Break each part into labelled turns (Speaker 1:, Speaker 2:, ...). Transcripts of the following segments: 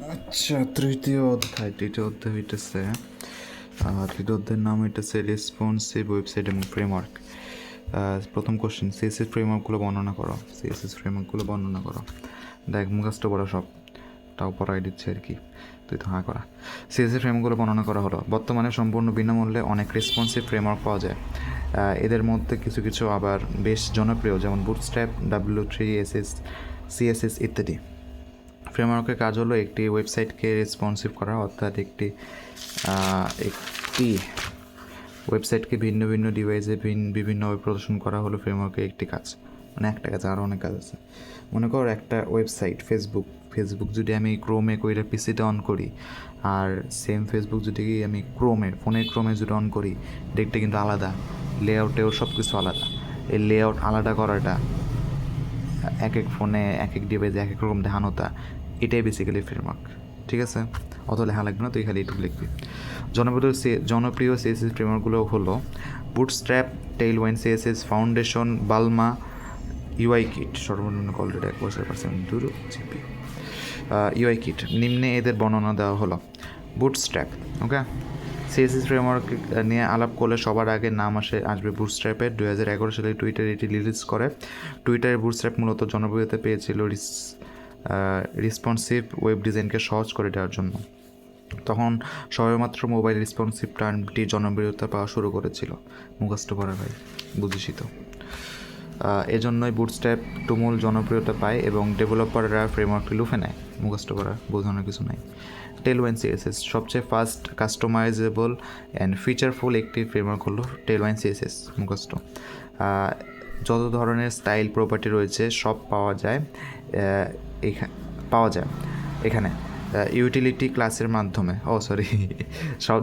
Speaker 1: আচ্ছা, তৃতীয় অধ্যায় হইতেছে, তৃতীয় অধ্যায়ের নাম হইতেছে রেসপন্সিভ ওয়েবসাইট এবং ফ্রেমওয়ার্ক। প্রথম কোশ্চেন, সিএসএস ফ্রেমওয়ার্কগুলো বর্ণনা করো। দেখ, মুখস্থ পড়া সব, তাও পড়াই দিচ্ছে আর কি, তুই তো করা। সিএসএস ফ্রেমওয়ার্কগুলো বর্ণনা করা হলো। বর্তমানে সম্পূর্ণ বিনামূল্যে অনেক রেসপন্সিভ ফ্রেমওয়ার্ক পাওয়া যায়। এদের মধ্যে কিছু কিছু আবার বেশ জনপ্রিয়, যেমন বুটস্ট্র্যাপ, W3 CSS ইত্যাদি। ফ্রেমওয়ার্কের কাজ হলো একটি ওয়েবসাইটকে রেসপন্সিভ করা, অর্থাৎ একটি ওয়েবসাইটকে ভিন্ন ভিন্ন ডিভাইসে বিভিন্নভাবে প্রদর্শন করা হলো ফ্রেমওয়ার্কের একটি কাজ। মানে একটা কাজ, আরও অনেক কাজ আছে। মনে কর একটা ওয়েবসাইট ফেসবুক যদি আমি ক্রোমে কইরা পিসিতে অন করি, আর সেম ফেসবুক যদি আমি ফোনের ক্রোমে যদি অন করি, দেখতে কিন্তু আলাদা, লেআউটেও সব কিছু আলাদা। এই লেআউট আলাদা করাটা, এক এক ফোনে এক এক ডিভাইসে এক এক রকম দেখানোটা, এটাই বেসিক্যালি ফ্রেমওয়ার্ক। ঠিক আছে, অত লেখা লাগবে না, তুই খালি এটুকু লিখবি। জনপ্রিয় সিএসএস ফ্রেমওয়ার্কগুলো হলো Bootstrap, Tailwind CSS, Foundation, Bulma, UI kit. সর্বনিম্ন কোয়ালিটি 1% দূর জিপি। ইউআই কিট, নিম্নে এদের বর্ণনা দেওয়া হলো। বুটস্ট্র্যাপ, ওকে। সিএসএস ফ্রেমওয়ার্ক নিয়ে আলাপ করলে সবার আগে নাম আসবে বুটস্ট্র্যাপের। 2011 সালে টুইটার এটি রিলিজ করে। টুইটারে বুটস্ট্র্যাপ মূলত জনপ্রিয়তা পেয়েছিল রেসপন্সিভ ওয়েব ডিজাইনকে সহজ করে দেওয়ার জন্য। তখন সবেমাত্র মোবাইল রেসপন্সিভ টার্মটি জনপ্রিয়তা পাওয়া শুরু করেছিল। মুখস্থ করা ভাই, বুঝিসই তো। এজন্যই বুটস্ট্র্যাপ তুমুল জনপ্রিয়তা পায় এবং ডেভেলপাররা ফ্রেমওয়ার্কটি লুফে নেয়। মুখস্থ করা, বোঝানোর কিছু নাই। টেলওয়াইন সিএসএস, সবচেয়ে ফাস্ট, কাস্টমাইজেবল অ্যান্ড ফিচারফুল একটি ফ্রেমওয়ার্ক হলো টেলওয়াইন সিএসএস। মুখস্থ। যত ধরনের স্টাইল প্রপার্টি রয়েছে সব পাওয়া যায় এখানে ইউটিলিটি ক্লাসের মাধ্যমে।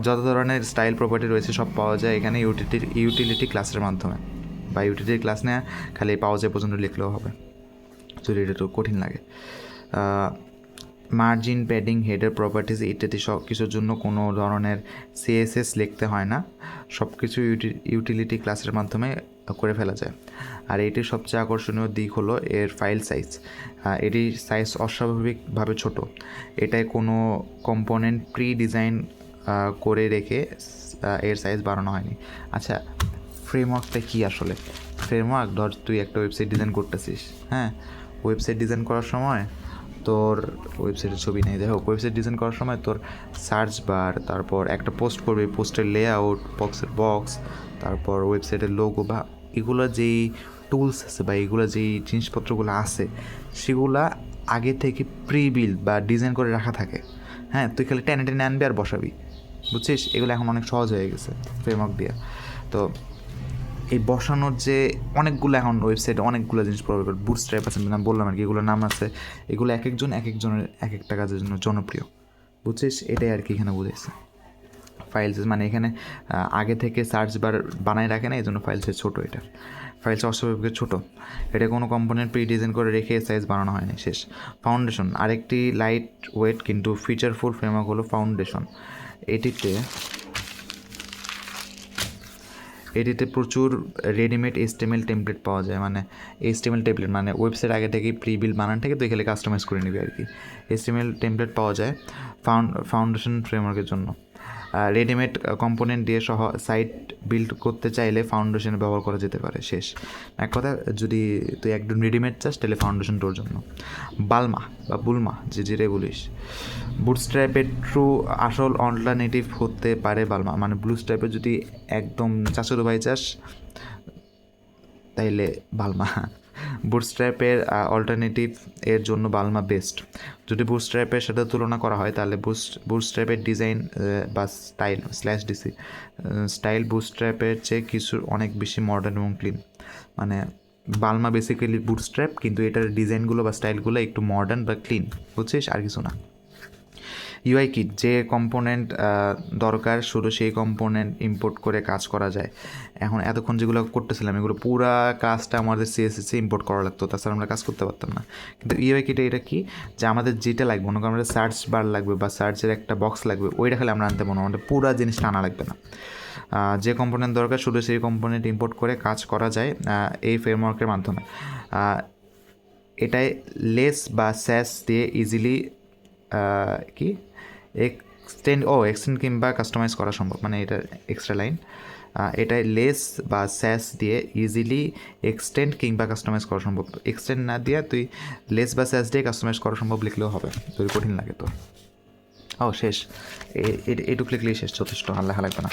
Speaker 1: যত ধরনের স্টাইল প্রপার্টি রয়েছে সব পাওয়া যায় এখানে ইউটিলিটি ক্লাসের মাধ্যমে, বা ইউটিলিটি ক্লাস নেওয়া খালি পাওয়া যায় পর্যন্ত লিখলেও হবে, যদি এটা তো কঠিন লাগে। মার্জিন, প্যাডিং, হেডার প্রপার্টিজ ইত্যাদি সব কিছুর জন্য কোনো ধরনের সিএসএস লিখতে হয় না, সব কিছু ইউটিলিটি ক্লাসের মাধ্যমে করে ফেলা যায়। আর এটির সবচেয়ে আকর্ষণীয় দিক হলো এর ফাইল সাইজ। এটির সাইজ অস্বাভাবিকভাবে ছোট। এটায় কোনো কম্পোনেন্ট প্রি ডিজাইন করে রেখে এর সাইজ বাড়ানো হয়নি। আচ্ছা, ফ্রেমওয়ার্কটা কী আসলে? ফ্রেমওয়ার্ক, ধর তুই একটা ওয়েবসাইট ডিজাইন করতেছিস, হ্যাঁ, ওয়েবসাইট ডিজাইন করার সময় তোর ওয়েবসাইটের ছবি নেই, যাই হোক, ওয়েবসাইট ডিজাইন করার সময় তোর সার্চ বার, তারপর একটা পোস্ট করবি, পোস্টের লেআউট, বক্স, তারপর ওয়েবসাইটের লোগো, বা এগুলো যেই টুলস আছে বা এগুলো যেই জিনিসপত্রগুলো আছে সেগুলা আগে থেকে প্রি বিল্ড বা ডিজাইন করে রাখা থাকে। হ্যাঁ, তুই খালি টেনে টেনে আনবি আর বসাবি, বুঝছিস? এগুলো এখন অনেক সহজ হয়ে গেছে ফ্রেমওয়ার্ক দিয়ে। তো এই বসানোর যে অনেকগুলো এখন ওয়েবসাইটে অনেকগুলো জিনিস প্রভাব করে, বুটস্ট্র্যাপ আছে, আমি বললাম আর কি, এগুলোর নাম আছে। এগুলো এক একজনের এক একটা কাজের জন্য জনপ্রিয়, বুঝছিস? এটাই আর কি এখানে বুঝেছে। ফাইলস মানে এখানে আগে থেকে সার্চ বার বানায় রাখে না, এই জন্য ফাইলসের ছোটো। ফাইলস অস্বাভাবিক ছোটো। এটা কোনো কম্পোনেন্ট প্রি ডিজাইন করে রেখে সাইজ বানানো হয়নি। শেষ। ফাউন্ডেশন, আরেকটি লাইট ওয়েট কিন্তু ফিচারফুল ফ্রেমওয়ার্ক হলো ফাউন্ডেশন। এটিতে প্রচুর রেডিমেড HTML টেমপ্লেট পাওয়া যায়। মানে HTML টেমপ্লেট মানে ওয়েবসাইট আগে থেকেই প্রি বিল্ড বানান থেকে তুই খালি কাস্টমাইজ করে নিবি আর কি। HTML টেমপ্লেট পাওয়া যায় ফাউন্ডেশন ফ্রেমওয়ার্কের জন্য। রেডিমেড কম্পোনেন্ট দিয়ে সাইট বিল্ড করতে চাইলে ফাউন্ডেশন ব্যবহার করা যেতে পারে। শেষ। এক কথা, যদি তুই একদম রেডিমেড চাস তাহলে ফাউন্ডেশন তোর জন্য। বালমা বা বুলমা, যেটাই বলিস। বুটস্ট্র্যাপের ট্রু আসল অল্টারনেটিভ হতে পারে বালমা। মানে বুটস্ট্র্যাপে যদি একদম চাচাতো ভাই চাস তাইলে বালমা। বুটস্ট্র্যাপের অল্টারনেটিভ এর জন্য বালমা বেস্ট। যদি বুটস্ট্র্যাপের সাথে তুলনা করা হয় তাহলে বুটস্ট্র্যাপের ডিজাইন বা স্টাইল বুটস্ট্র্যাপের চেয়ে কিছু অনেক বেশি মডার্ন এবং ক্লিন। মানে বালমা বেসিক্যালি বুটস্ট্র্যাপ, কিন্তু এটার ডিজাইনগুলো বা স্টাইলগুলো একটু মডার্ন বা ক্লিন, বুঝছিস? আর কিছু না। ইউআই কিট, যে কম্পোনেন্ট দরকার শুধু সেই কম্পোনেন্ট ইম্পোর্ট করে কাজ করা যায়। এখন এতক্ষণ যেগুলো করতেছিলাম এগুলো পুরা কাজটা আমাদের সিএসএসে ইম্পোর্ট করা লাগতো, তাছাড়া আমরা কাজ করতে পারতাম না। কিন্তু ইউআই কিটে এটা কি, যে আমাদের যেটা লাগবে, মনে করি আমাদের সার্চ বার লাগবে বা সার্চের একটা বক্স লাগবে, ওইটা খালি আমরা আনতে পারবো, আমাদের পুরা জিনিসটা আনা লাগবে না। যে কম্পোনেন্ট দরকার শুধু সেই কম্পোনেন্ট ইম্পোর্ট করে কাজ করা যায় এই ফ্রেমওয়ার্কের মাধ্যমে। এটাই লেস বা স্যাস দিয়ে ইজিলি কি এক্সটেন্ড কিংবা কাস্টমাইজ করা সম্ভব, মানে এটা এক্সট্রা লাইন। এটা লেস বা স্যাস দিয়ে ইজিলি এক্সটেন্ড কিংবা কাস্টমাইজ করা সম্ভব। এক্সটেন্ড না দিয়ে তুই লেস বা স্যাস দিয়ে কাস্টমাইজ করা সম্ভব লিখলেও হবে, যদি কঠিন লাগে তো। শেষ, এটুকু লিখলেই শেষ, যথেষ্ট, আর লেখা লাগবে না।